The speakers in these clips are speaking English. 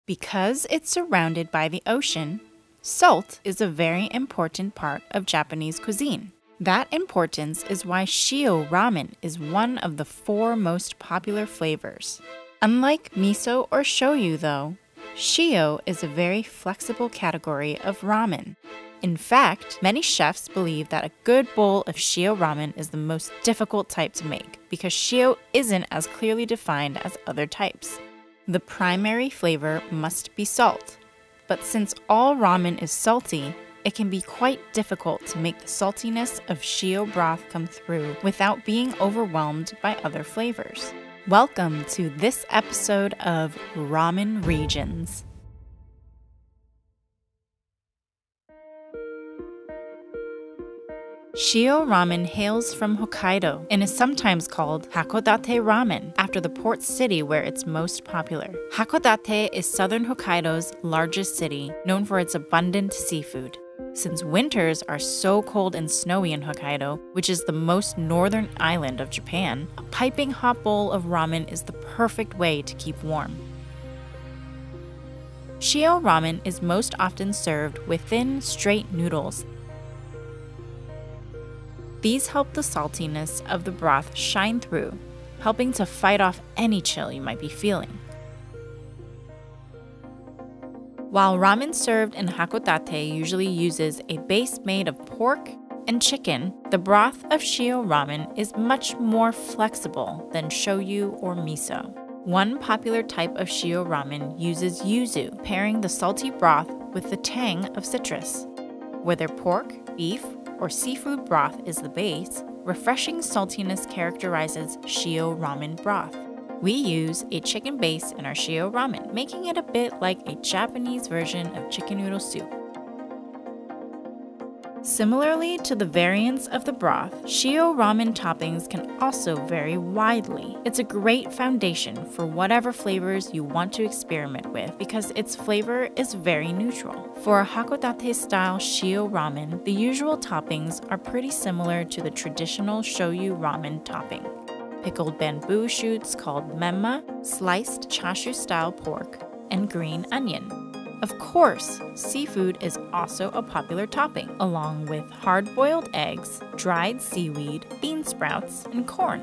Because it's surrounded by the ocean, salt is a very important part of Japanese cuisine. That importance is why Shio ramen is one of the 4 most popular flavors. Unlike miso or shoyu though, Shio is a very flexible category of ramen. In fact, many chefs believe that a good bowl of Shio ramen is the most difficult type to make because Shio isn't as clearly defined as other types. The primary flavor must be salt, but since all ramen is salty, it can be quite difficult to make the saltiness of Shio broth come through without being overwhelmed by other flavors. Welcome to this episode of Ramen Regions. Shio ramen hails from Hokkaido and is sometimes called Hakodate ramen after the port city where it's most popular. Hakodate is southern Hokkaido's largest city, known for its abundant seafood. Since winters are so cold and snowy in Hokkaido, which is the most northern island of Japan, a piping hot bowl of ramen is the perfect way to keep warm. Shio ramen is most often served with thin, straight noodles. These help the saltiness of the broth shine through, helping to fight off any chill you might be feeling. While ramen served in Hakodate usually uses a base made of pork and chicken, the broth of Shio ramen is much more flexible than shoyu or miso. One popular type of Shio ramen uses yuzu, pairing the salty broth with the tang of citrus. Whether pork, beef, or seafood broth is the base, refreshing saltiness characterizes Shio ramen broth. We use a chicken base in our Shio ramen, making it a bit like a Japanese version of chicken noodle soup. Similarly to the variants of the broth, Shio ramen toppings can also vary widely. It's a great foundation for whatever flavors you want to experiment with because its flavor is very neutral. For a Hakodate-style Shio ramen, the usual toppings are pretty similar to the traditional shoyu ramen topping. Pickled bamboo shoots called menma, sliced chashu-style pork, and green onion. Of course, seafood is also a popular topping, along with hard-boiled eggs, dried seaweed, bean sprouts, and corn.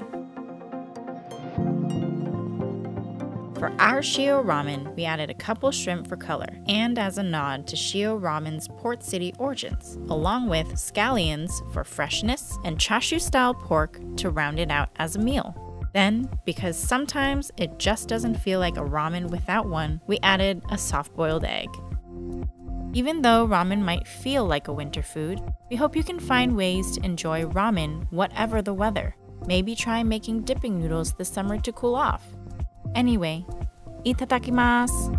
For our Shio ramen, we added a couple shrimp for color, and as a nod to Shio ramen's port city origins, along with scallions for freshness and chashu-style pork to round it out as a meal. Then, because sometimes it just doesn't feel like a ramen without one, we added a soft-boiled egg. Even though ramen might feel like a winter food, we hope you can find ways to enjoy ramen whatever the weather. Maybe try making dipping noodles this summer to cool off. Anyway, itadakimasu!